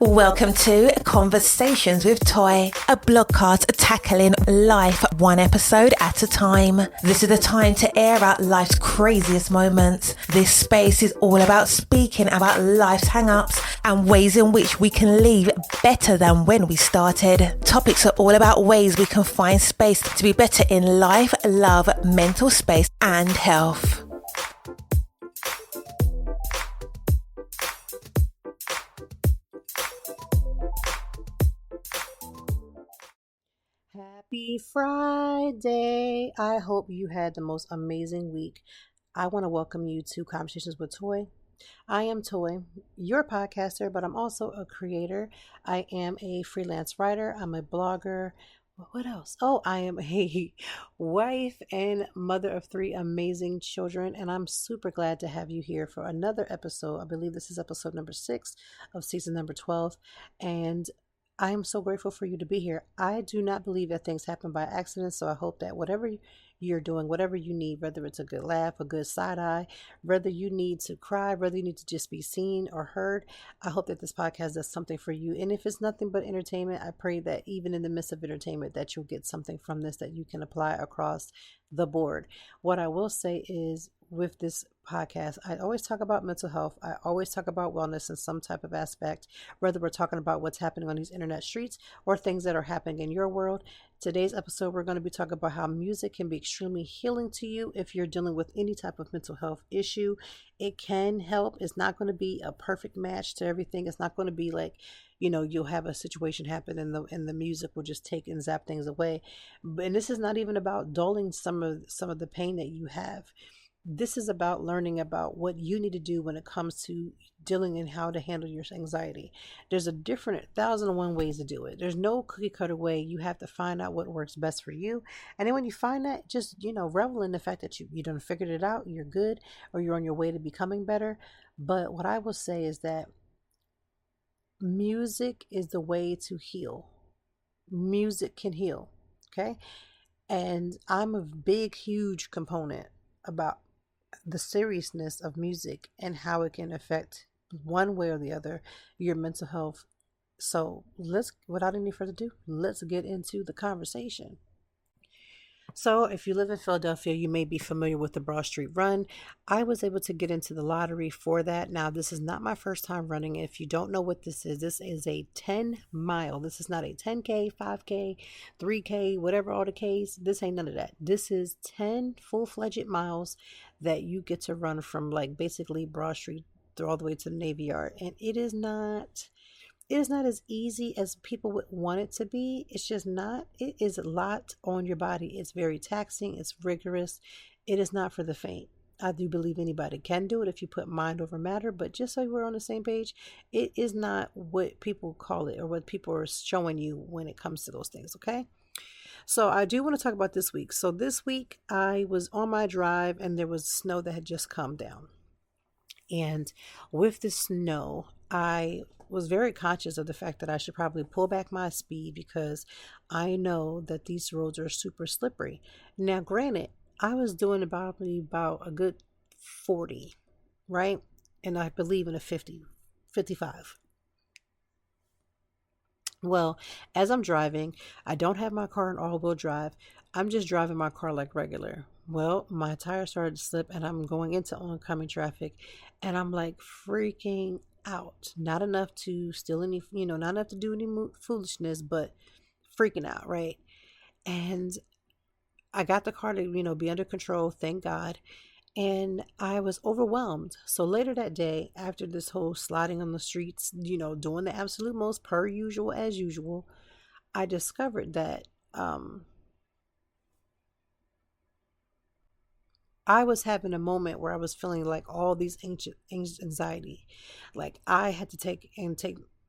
Welcome to Conversations with Toy, a blogcast tackling life one episode at a time. This is the time to air out life's craziest moments. This space is all about speaking about life's hang-ups and ways in which we can leave better than when we started. Topics are all about ways we can find space to be better in life, love, mental space, and health. Happy Friday. I hope you had the most amazing week. I want to welcome you to Conversations with Toy. I am Toy, your podcaster, but I'm also a creator. I am a freelance writer. I'm a blogger. What else? Oh, I am a wife and mother of 3 amazing children, and I'm super glad to have you here for another episode. I believe this is episode number 6 of season number 12, and I am so grateful for you to be here. I do not believe that things happen by accident, so I hope that whatever you're doing, whatever you need, whether it's a good laugh, a good side eye, whether you need to cry, whether you need to just be seen or heard, I hope that this podcast does something for you. And if it's nothing but entertainment, I pray that even in the midst of entertainment, that you'll get something from this that you can apply across the board. What I will say is, with this podcast, I always talk about mental health. I always talk about wellness in some type of aspect, whether we're talking about what's happening on these internet streets or things that are happening in your world. Today's episode, we're going to be talking about how music can be extremely healing to you if you're dealing with any type of mental health issue. It can help. It's not going to be a perfect match to everything. It's not going to be like, you'll have a situation happen and the music will just take and zap things away. And this is not even about dulling some of the pain that you have. This is about learning about what you need to do when it comes to dealing and how to handle your anxiety. There's a different 1,001 ways to do it. There's no cookie cutter way. You have to find out what works best for you. And then when you find that, just, revel in the fact that you done figured it out, you're good, or you're on your way to becoming better. But what I will say is that music is the way to heal. Music can heal. Okay. And I'm a big, huge component about the seriousness of music and how it can affect one way or the other your mental health. So without any further ado, let's get into the conversation. So if you live in Philadelphia, you may be familiar with the Broad Street Run. I was able to get into the lottery for that. Now, this is not my first time running. If you don't know what this is a 10-mile. This is not a 10K, 5K, 3K, whatever all the Ks. This ain't none of that. This is 10 full-fledged miles that you get to run from basically Broad Street all the way to the Navy Yard. And it is not as easy as people would want it to be. It's just not. It is a lot on your body. It's very taxing. It's rigorous. It is not for the faint. I do believe anybody can do it if you put mind over matter, but just so we're on the same page, it is not what people call it or what people are showing you when it comes to those things, okay? So I do want to talk about this week. So this week I was on my drive and there was snow that had just come down. And with the snow, I was very conscious of the fact that I should probably pull back my speed because I know that these roads are super slippery. Now, granted, I was doing about a good 40, right? And I believe in a 50, 55. Well, as I'm driving, I don't have my car in all-wheel drive. I'm just driving my car like regular. Well, my tire started to slip and I'm going into oncoming traffic and I'm like freaking out. Not enough to steal any, not enough to do any foolishness, but freaking out, right? And I got the car to, be under control, thank God. And I was overwhelmed. So later that day, after this whole sliding on the streets, doing the absolute most per usual as usual, I discovered that I was having a moment where I was feeling like all these anxiety. Like I had to take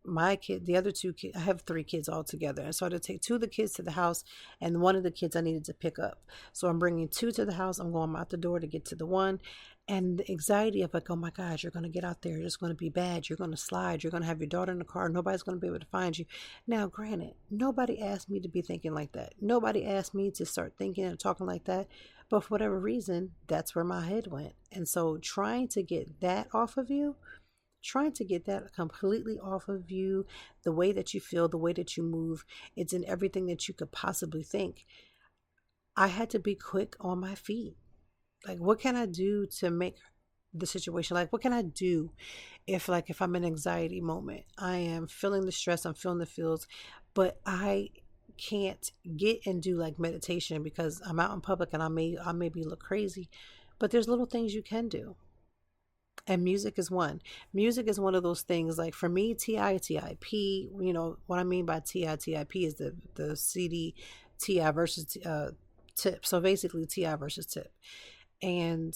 my kid, the other 2 kids, I have 3 kids all together. And so I had to take 2 of the kids to the house and one of the kids I needed to pick up. So I'm bringing 2 to the house. I'm going out the door to get to the one. And the anxiety of like, oh my gosh, you're going to get out there. It's going to be bad. You're going to slide. You're going to have your daughter in the car. Nobody's going to be able to find you. Now, granted, nobody asked me to be thinking like that. Nobody asked me to start thinking and talking like that. But for whatever reason, that's where my head went. And so trying to get that off of you trying to get that completely off of you, the way that you feel, the way that you move. It's in everything that you could possibly think. I had to be quick on my feet. Like, what can I do to make the situation, like, what can I do if I'm in an anxiety moment, I am feeling the stress, I'm feeling the feels, but I can't get and do like meditation because I'm out in public and I maybe look crazy. But there's little things you can do. And music is one. Music is one of those things. Like for me, TITIP. What I mean by TITIP is the CD TI versus Tip. So basically, TI versus Tip. And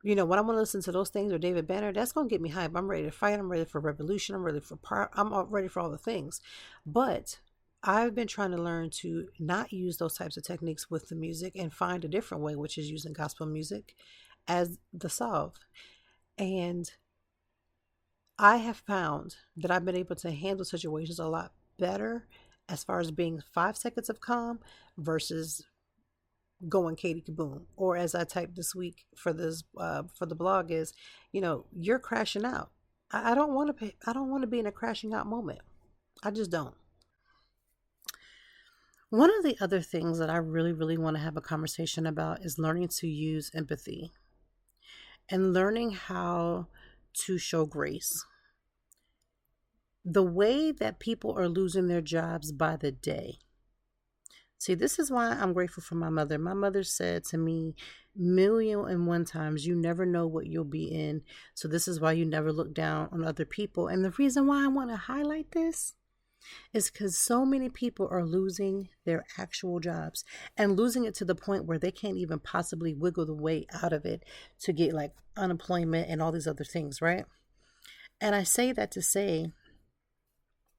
when I want to listen to those things or David Banner, that's gonna get me hype. I'm ready to fight. I'm ready for revolution. I'm ready for I'm ready for all the things. But I've been trying to learn to not use those types of techniques with the music and find a different way, which is using gospel music as the salve. And I have found that I've been able to handle situations a lot better as far as being 5 seconds of calm versus going Katie Kaboom. Or as I typed this week for this for the blog is, you're crashing out. I don't want to be in a crashing out moment. I just don't. One of the other things that I really, really want to have a conversation about is learning to use empathy and learning how to show grace. The way that people are losing their jobs by the day. See, this is why I'm grateful for my mother. My mother said to me, 1,000,001 times, you never know what you'll be in. So this is why you never look down on other people. And the reason why I want to highlight this is because so many people are losing their actual jobs and losing it to the point where they can't even possibly wiggle the way out of it to get like unemployment and all these other things, right? And I say that to say,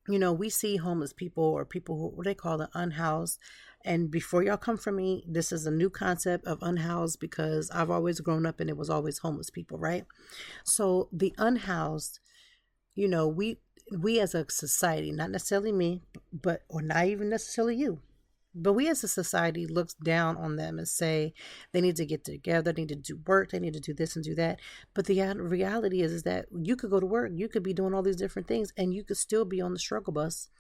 we see homeless people or people who, what they call the unhoused. And before y'all come for me, this is a new concept of unhoused because I've always grown up and it was always homeless people, right? So the unhoused, we as a society, not necessarily me, but or not even necessarily you, but we as a society looks down on them and say they need to get together, they need to do work, they need to do this and do that. But the reality is that you could go to work, you could be doing all these different things, and you could still be on the struggle bus.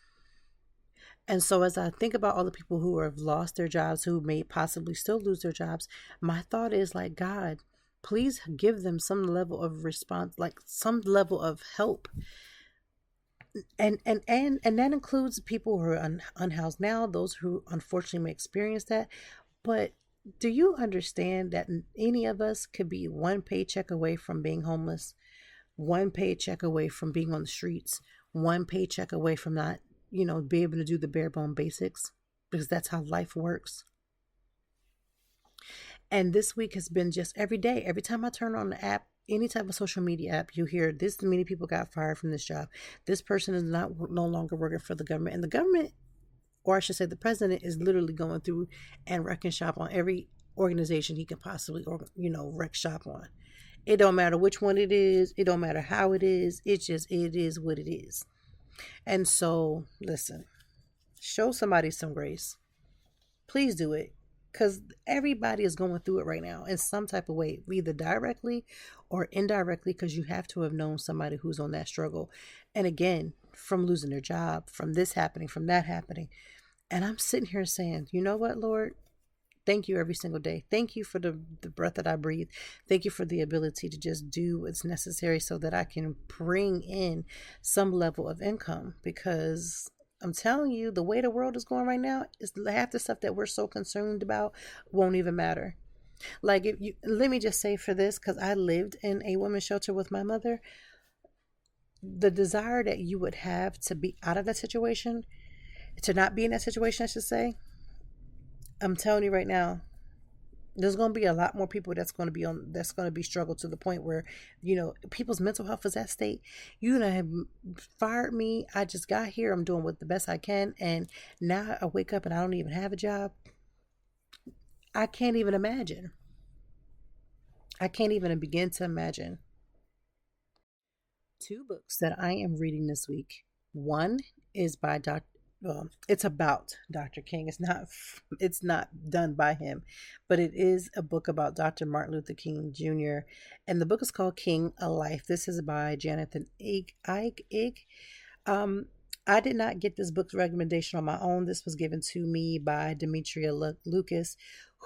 And so as I think about all the people who have lost their jobs, who may possibly still lose their jobs, my thought is like, God, please give them some level of response, like some level of help. And that includes people who are unhoused now, those who unfortunately may experience that. But do you understand that any of us could be one paycheck away from being homeless, one paycheck away from being on the streets, one paycheck away from not, be able to do the bare bone basics, because that's how life works. And this week has been just every day. Every time I turn on the app, any type of social media app, you hear this many people got fired from this job. This person is no longer working for the government. And the government, or I should say the president, is literally going through and wrecking shop on every organization he can possibly, wreck shop on. It don't matter which one it is. It don't matter how it is. It is what it is. And so, listen, show somebody some grace. Please do it. Because everybody is going through it right now in some type of way, either directly or indirectly, because you have to have known somebody who's on that struggle. And again, from losing their job, from this happening, from that happening. And I'm sitting here saying, you know what, Lord? Thank you every single day. Thank you for the breath that I breathe. Thank you for the ability to just do what's necessary so that I can bring in some level of income, because I'm telling you, the way the world is going right now, is half the stuff that we're so consumed about won't even matter. Like, let me just say for this, because I lived in a women's shelter with my mother, the desire that you would have to be out of that situation, to not be in that situation, I should say, I'm telling you right now, there's going to be a lot more people that's going to be struggled to the point where, people's mental health is at stake. You have fired me. I just got here. I'm doing the best I can. And now I wake up and I don't even have a job. I can't even imagine. I can't even begin to imagine. 2 books that I am reading this week. One is by well, it's about Dr. King. It's not done by him, but it is a book about Dr. Martin Luther King Jr. And the book is called King: A Life. This is by Jonathan Ig. Um, I did not get this book's recommendation on my own. This was given to me by Demetria Lucas,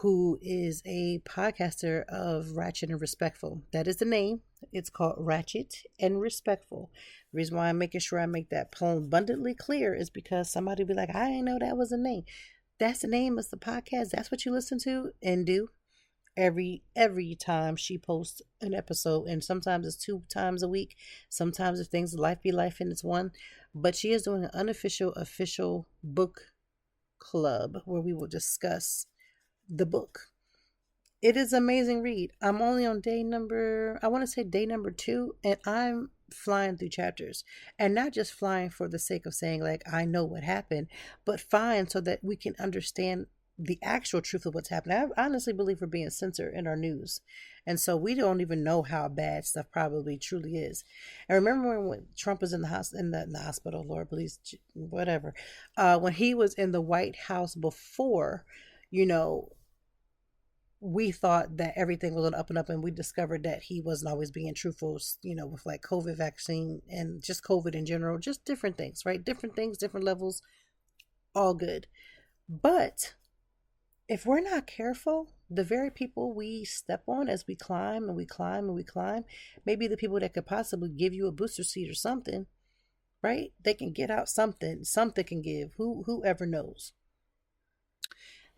who is a podcaster of Ratchet and Respectful. That is the name. It's called Ratchet and Respectful. The reason why I'm making sure I make that abundantly clear is because somebody will be like, I didn't know that was a name. That's the name of the podcast. That's what you listen to and do every time she posts an episode, and sometimes it's 2 times a week, sometimes if things life be life and it's one, but she is doing an unofficial official book club where we will discuss the book. It is an amazing read. I'm only on I want to say day number 2, and I'm flying through chapters, and not just flying for the sake of saying like I know what happened, but flying so that we can understand the actual truth of what's happening. I honestly believe we're being censored in our news, and so we don't even know how bad stuff probably truly is. And remember when Trump was in the house, in the hospital, Lord please, whatever, when he was in the White House before, you know, we thought that everything was on up and up, and we discovered that he wasn't always being truthful, you know, with like COVID vaccine and just COVID in general, just different things, right? Different things, different levels, all good. But if we're not careful, the very people we step on as we climb and we climb and we climb, maybe the people that could possibly give you a booster seat or something, right? They can get out something can give. Whoever knows.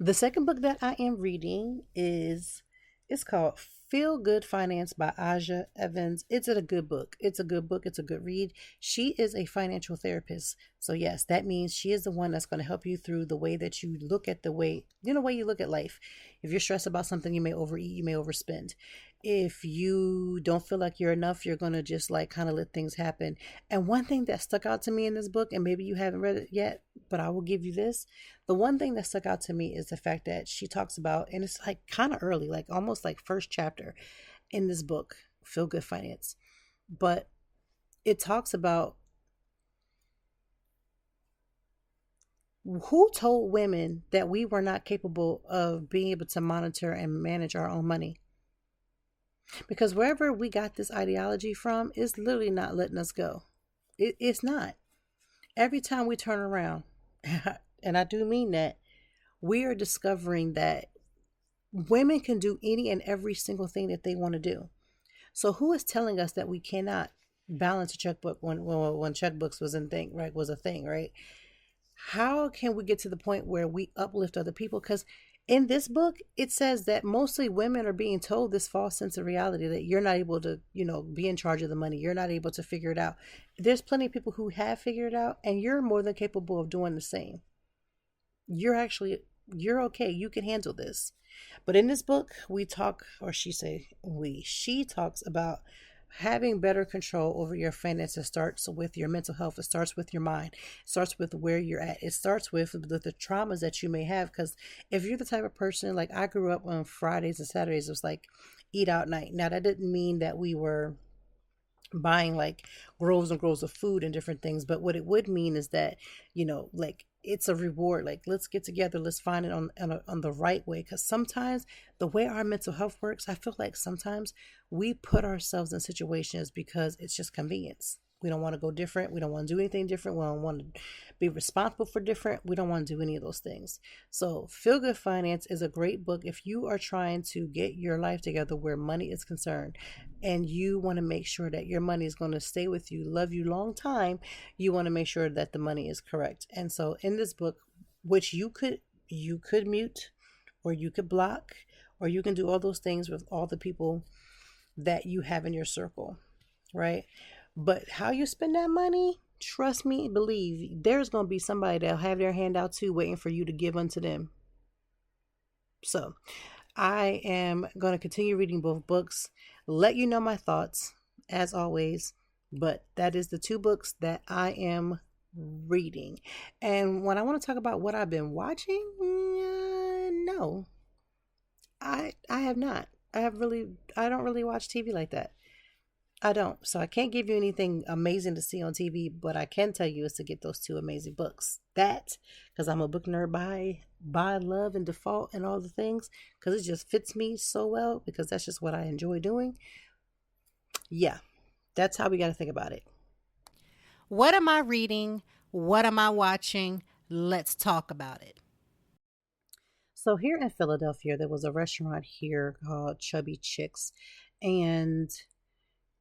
The second book that I am reading it's called Feel Good Finance by Aja Evans. It's a good book. It's a good book. It's a good read. She is a financial therapist. So yes, that means she is the one that's going to help you through the way that you look at way you look at life. If you're stressed about something, you may overeat, you may overspend. If you don't feel like you're enough, you're going to just like kind of let things happen. And one thing that stuck out to me in this book, and maybe you haven't read it yet, but I will give you this. The one thing that stuck out to me is the fact that she talks about, and it's like kind of early, like almost like first chapter in this book, Feel Good Finance. But it talks about who told women that we were not capable of being able to monitor and manage our own money. Because wherever we got this ideology from, it's literally not letting us go. It's not. Every time we turn around, and I do mean that, we are discovering that women can do any and every single thing that they want to do. So who is telling us that we cannot balance a checkbook when checkbooks was a thing, right? How can we get to the point where we uplift other people? Because in this book, it says that mostly women are being told this false sense of reality that you're not able to, be in charge of the money. You're not able to figure it out. There's plenty of people who have figured it out, and you're more than capable of doing the same. You're okay. You can handle this. But in this book, she talks about having better control over your finances. Starts with your mental health. It starts with your mind. It starts with where you're at. It starts with the traumas that you may have. Because if you're the type of person, like I grew up on Fridays and Saturdays, it was like eat out night. Now that didn't mean that we were buying like groves and groves of food and different things, but what it would mean is that like it's a reward. Like, let's get together, let's find it on the right way. Because sometimes the way our mental health works, I feel like sometimes we put ourselves in situations because it's just convenience. We don't want to go different. We don't want to do anything different. We don't want to be responsible for different. We don't want to do any of those things. So Feel Good Finance is a great book if you are trying to get your life together where money is concerned, and you want to make sure that your money is going to stay with you, love you long time. You want to make sure that the money is correct. And so in this book, which you could mute, or you could block, or you can do all those things with all the people that you have in your circle, right? But how you spend that money, trust me, believe, there's going to be somebody that'll have their hand out too, waiting for you to give unto them. So I am going to continue reading both books, let you know my thoughts as always, but that is the 2 books that I am reading. And when I want to talk about what I've been watching, no, I have not. I don't really watch TV like that. I don't. So I can't give you anything amazing to see on TV, but I can tell you is to get those two amazing books. That, because I'm a book nerd by love and default and all the things, because it just fits me so well, because that's just what I enjoy doing. Yeah, that's how we got to think about it. What am I reading? What am I watching? Let's talk about it. So here in Philadelphia, there was a restaurant here called Chubby Chicks, and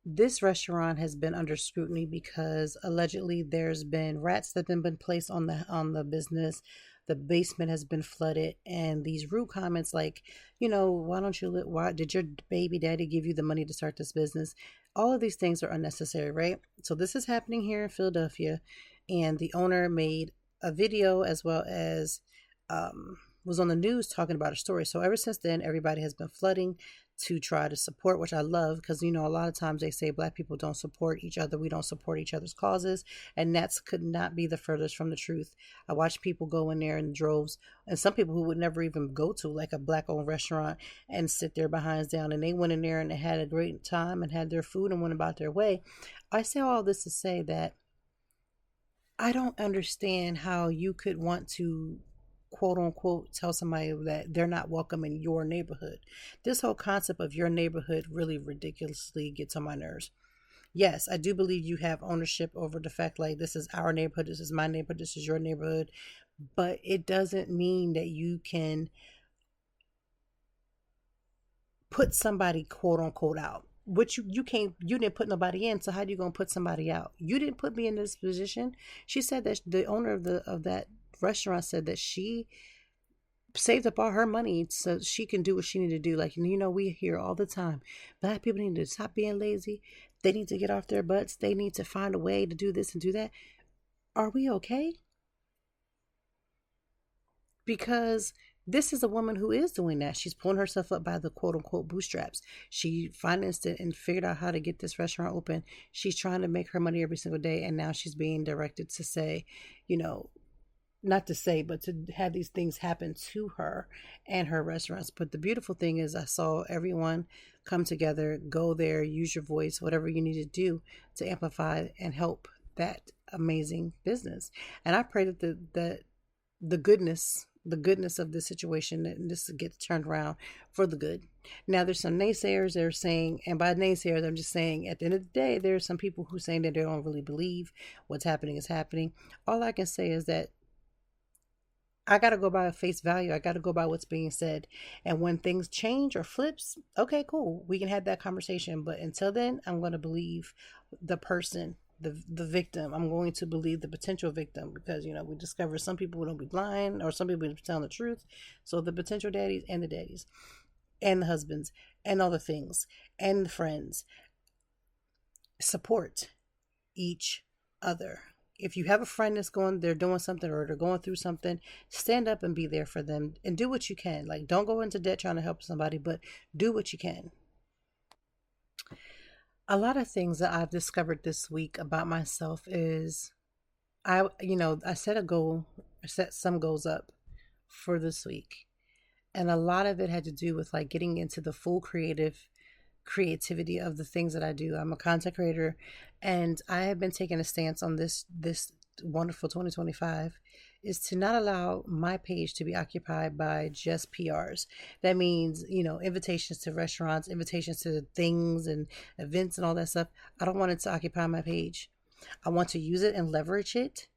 this restaurant has been under scrutiny because allegedly there's been rats that have been placed on the business. The basement has been flooded, and these rude comments like, why don't you why did your baby daddy give you the money to start this business? All of these things are unnecessary, right? So this is happening here in Philadelphia, and the owner made a video as well as was on the news talking about a story. So ever since then, everybody has been flooding to try to support, which I love, because a lot of times they say Black people don't support each other, we don't support each other's causes, and that's could not be the furthest from the truth. I watch people go in there in droves, and some people who would never even go to like a Black owned restaurant and sit their behinds down, and they went in there and they had a great time and had their food and went about their way. I say all this to say that I don't understand how you could want to quote unquote tell somebody that they're not welcome in your neighborhood. This whole concept of your neighborhood really ridiculously gets on my nerves. Yes, I do believe you have ownership over the fact like this is our neighborhood, this is my neighborhood, this is your neighborhood, but it doesn't mean that you can put somebody quote unquote out. Which you didn't put nobody in, so how are you gonna put somebody out? You didn't put me in this position. She said that the owner of that restaurant said that she saved up all her money so she can do what she need to do. Like, we hear all the time, Black people need to stop being lazy. They need to get off their butts. They need to find a way to do this and do that. Are we okay? Because this is a woman who is doing that. She's pulling herself up by the quote unquote bootstraps. She financed it and figured out how to get this restaurant open. She's trying to make her money every single day. And now she's being directed to say, not to say, but to have these things happen to her and her restaurants. But the beautiful thing is I saw everyone come together, go there, use your voice, whatever you need to do to amplify and help that amazing business. And I pray that the goodness of this situation, and this gets turned around for the good. Now there's some naysayers that are saying, and by naysayers I'm just saying at the end of the day, there are some people who are saying that they don't really believe what's happening is happening. All I can say is that I got to go by face value. I got to go by what's being said. And when things change or flips, okay, cool. We can have that conversation. But until then, I'm going to believe the person, the victim. I'm going to believe the potential victim because, we discover some people don't be lying or some people be telling the truth. So the potential daddies and the husbands and other things and the friends support each other. If you have a friend they're doing something or they're going through something, stand up and be there for them and do what you can. Like, don't go into debt trying to help somebody, but do what you can. A lot of things that I've discovered this week about myself is I set a goal, set some goals up for this week. And a lot of it had to do with like getting into the full creativity of the things that I do. I'm a content creator, and I have been taking a stance on this wonderful 2025 is to not allow my page to be occupied by just PRs. That means, invitations to restaurants, invitations to things and events and all that stuff. I don't want it to occupy my page. I want to use it and leverage it.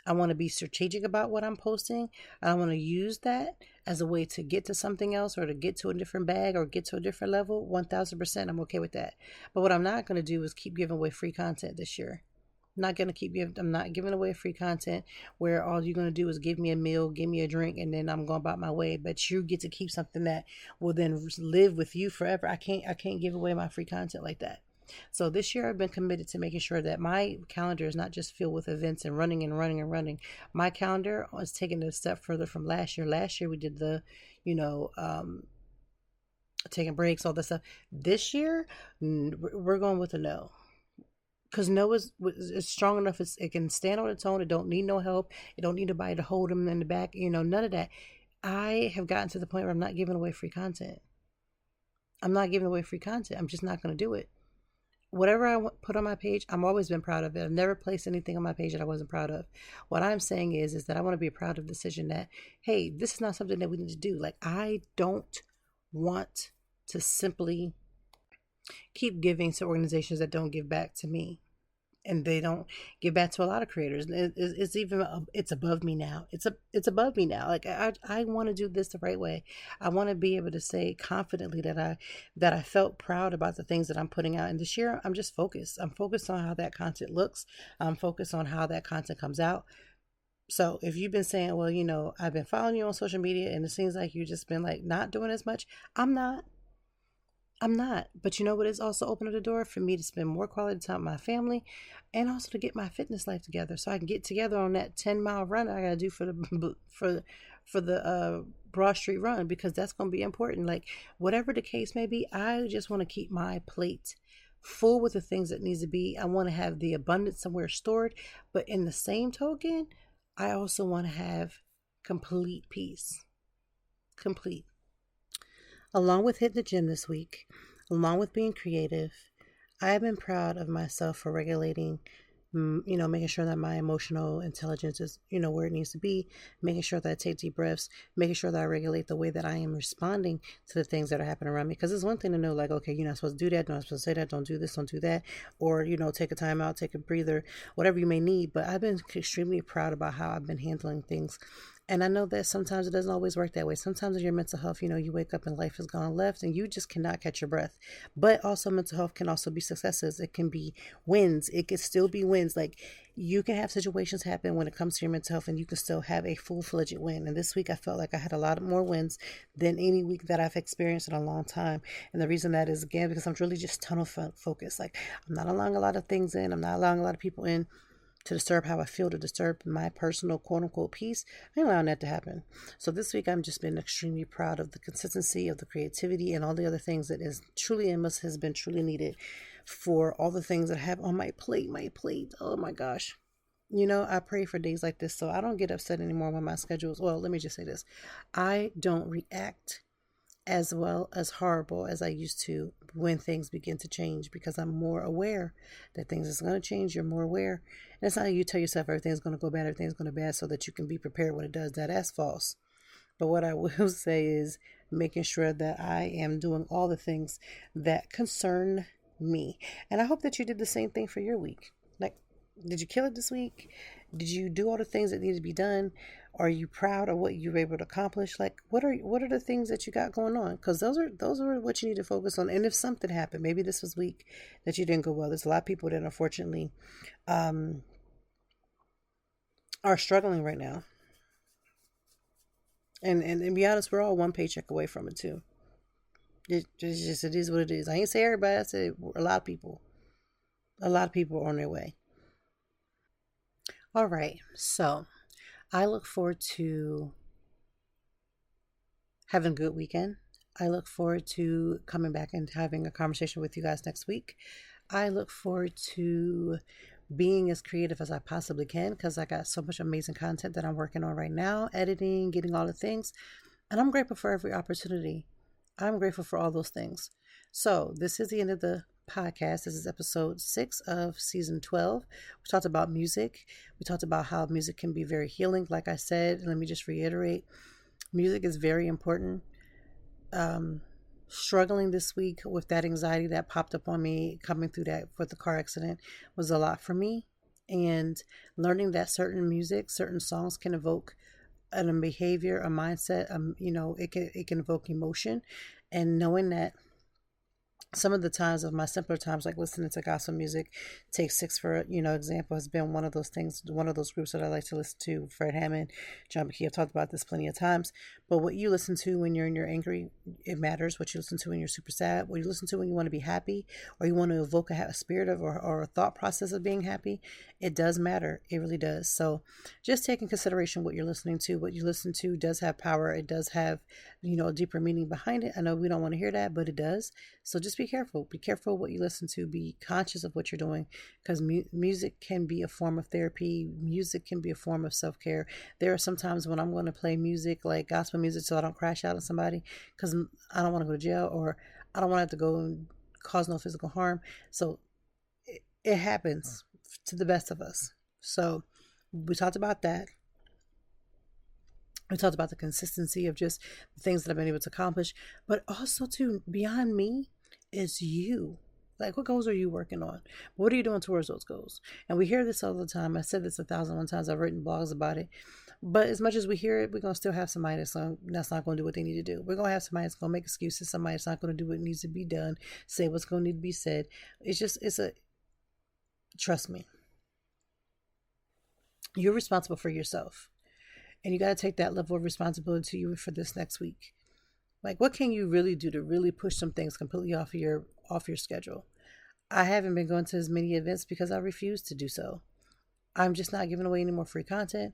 I want to be strategic about what I'm posting. I want to use that as a way to get to something else or to get to a different bag or get to a different level. 1000%, I'm okay with that. But what I'm not going to do is keep giving away free content this year. I'm not giving away free content where all you're going to do is give me a meal, give me a drink, and then I'm going about my way. But you get to keep something that will then live with you forever. I can't give away my free content like that. So this year I've been committed to making sure that my calendar is not just filled with events and running and running and running. My calendar is taking it a step further from last year. Last year we did the, taking breaks, all that stuff. This year we're going with a no. Because no is strong enough. It can stand on its own. It don't need no help. It don't need nobody to hold them in the back. None of that. I have gotten to the point where I'm not giving away free content. I'm not giving away free content. I'm just not going to do it. whatever I put on my page, I'm always been proud of it. I've never placed anything on my page that I wasn't proud of. What I'm saying is that I want to be a proud of the decision that, hey, this is not something that we need to do. Like, I don't want to simply keep giving to organizations that don't give back to me. And they don't give back to a lot of creators. It's even it's above me now. It's above me now. Like, I want to do this the right way. I want to be able to say confidently that I felt proud about the things that I'm putting out. And this year, I'm just focused. I'm focused on how that content looks. I'm focused on how that content comes out. So if you've been saying, well, I've been following you on social media and it seems like you've just been like not doing as much, I'm not. But you know what? It's also opened the door for me to spend more quality time with my family and also to get my fitness life together so I can get together on that 10-mile run I got to do for the Broad Street run, because that's going to be important. Like, whatever the case may be, I just want to keep my plate full with the things that needs to be. I want to have the abundance somewhere stored, but in the same token, I also want to have complete peace. Complete. Along with hitting the gym this week, along with being creative, I have been proud of myself for regulating, making sure that my emotional intelligence is, where it needs to be, making sure that I take deep breaths, making sure that I regulate the way that I am responding to the things that are happening around me. Because it's one thing to know, like, okay, you're not supposed to do that, you're not supposed to say that, don't do this, don't do that, or, take a time out, take a breather, whatever you may need. But I've been extremely proud about how I've been handling things. And I know that sometimes it doesn't always work that way. Sometimes in your mental health, you wake up and life has gone left and you just cannot catch your breath. But also mental health can also be successes. It can be wins. It can still be wins. Like, you can have situations happen when it comes to your mental health and you can still have a full-fledged win. And this week I felt like I had a lot more wins than any week that I've experienced in a long time. And the reason that is, again, because I'm really just tunnel focused. Like, I'm not allowing a lot of things in. I'm not allowing a lot of people in to disturb how I feel, to disturb my personal quote unquote peace. I ain't allowing that to happen. So this week I've just been extremely proud of the consistency, of the creativity, and all the other things that is truly and has been truly needed for all the things that I have on my plate. Oh my gosh. I pray for days like this so I don't get upset anymore when my schedules. Well, let me just say this. I don't react as well as horrible as I used to when things begin to change, because I'm more aware that things is going to change. You're more aware. And it's not like you tell yourself everything's going to go bad, everything's going to be bad so that you can be prepared when it does. That's false. But what I will say is making sure that I am doing all the things that concern me. And I hope that you did the same thing for your week. Like, did you kill it this week? Did you do all the things that need to be done? Are you proud of what you were able to accomplish? Like, what are the things that you got going on? Because those are what you need to focus on. And if something happened, maybe this was week that you didn't go well. There's a lot of people that unfortunately are struggling right now. And to be honest, we're all one paycheck away from it too. It is what it is. I ain't say everybody. I said a lot of people. A lot of people are on their way. All right, so I look forward to having a good weekend. I look forward to coming back and having a conversation with you guys next week. I look forward to being as creative as I possibly can, because I got so much amazing content that I'm working on right now, editing, getting all the things. And I'm grateful for every opportunity. I'm grateful for all those things. So this is the end of the podcast. This is episode 6 of season 12. We talked about music. We talked about how music can be very healing. Like I said, let me just reiterate, music is very important. Struggling this week with that anxiety that popped up on me coming through that with the car accident was a lot for me. And learning that certain music, certain songs can evoke a behavior, a mindset, it can evoke emotion. And knowing that some of the times of my simpler times, like listening to gospel music, Take Six for example, has been one of those things, one of those groups that I like to listen to. Fred Hammond, John McKee, I've talked about this plenty of times. But what you listen to when you're in your angry, it matters. What you listen to when you're super sad, what you listen to when you want to be happy, or you want to evoke a spirit of or a thought process of being happy, it does matter. It really does. So just take in consideration what you're listening to. What you listen to does have power. It does have, a deeper meaning behind it. I know we don't want to hear that, but it does. So just be careful. Be careful what you listen to. Be conscious of what you're doing, because music can be a form of therapy. Music can be a form of self-care. There are some times when I'm going to play music, like gospel music, so I don't crash out on somebody, because I don't want to go to jail, or I don't want to have to go and cause no physical harm. So it happens to the best of us. So we talked about that. We talked about the consistency of just the things that I've been able to accomplish, but also too, beyond me is you. Like, what goals are you working on? What are you doing towards those goals? And we hear this all the time. I said this 1,001 times. I've written blogs about it. But as much as we hear it, we're going to still have somebody that's not going to do what they need to do. We're going to have somebody that's going to make excuses. Somebody that's not going to do what needs to be done. Say what's going to need to be said. Trust me. You're responsible for yourself. And you got to take that level of responsibility to you for this next week. Like, what can you really do to really push some things completely off your schedule? I haven't been going to as many events because I refuse to do so. I'm just not giving away any more free content.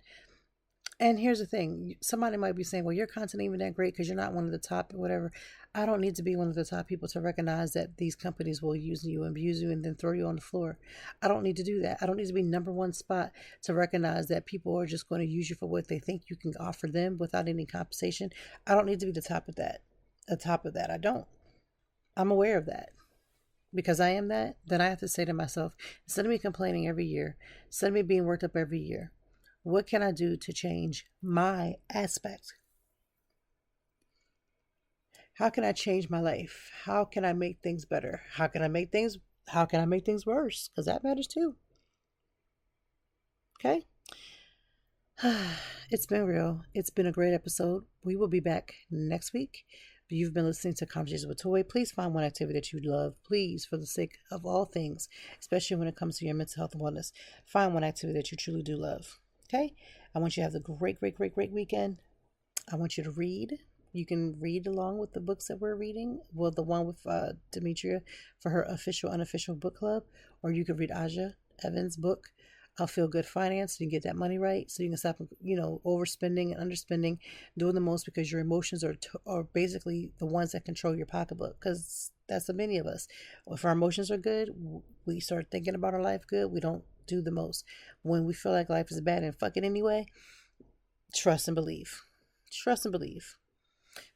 And here's the thing. Somebody might be saying, well, your content ain't even that great because you're not one of the top or whatever. I don't need to be one of the top people to recognize that these companies will use you, abuse you, and then throw you on the floor. I don't need to do that. I don't need to be number one spot to recognize that people are just going to use you for what they think you can offer them without any compensation. I don't need to be the top of that. I don't. I'm aware of that. Because I am that, then I have to say to myself, instead of me complaining every year, instead of me being worked up every year, what can I do to change my aspect? How can I change my life? How can I make things better? How can I make things worse? Because that matters too. Okay? It's been real. It's been a great episode. We will be back next week. You've been listening to Conversations with Toy. Please find one activity that you love. Please, for the sake of all things, especially when it comes to your mental health and wellness, find one activity that you truly do love. Okay? I want you to have a great weekend. I want you to read. You can read along with the books that we're reading. Well, the one with Demetria for her official, unofficial book club. Or you could read Aja Evans' book, Feel Good Finance. You can get that money right so you can stop, overspending and underspending, doing the most because your emotions are basically the ones that control your pocketbook, because that's the many of us. If our emotions are good, we start thinking about our life good. We don't do the most. When we feel like life is bad and fuck it anyway, trust and believe. Trust and believe.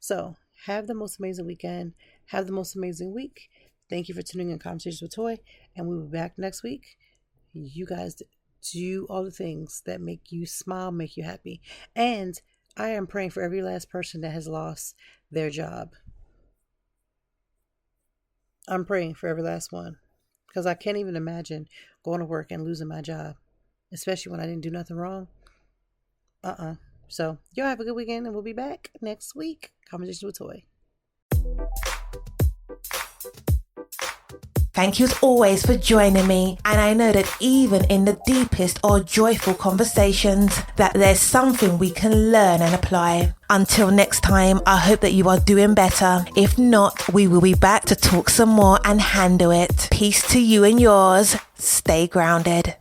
So have the most amazing weekend. Have the most amazing week. Thank you for tuning in Conversations with Toy, and we'll be back next week. You guys do all the things that make you smile, make you happy. And I am praying for every last person that has lost their job. I'm praying for every last one, because I can't even imagine going to work and losing my job, especially when I didn't do nothing wrong. So y'all have a good weekend, and we'll be back next week. Conversations with Toy. Thank you as always for joining me, and I know that even in the deepest or joyful conversations that there's something we can learn and apply. Until next time, I hope that you are doing better. If not, we will be back to talk some more and handle it. Peace to you and yours. Stay grounded.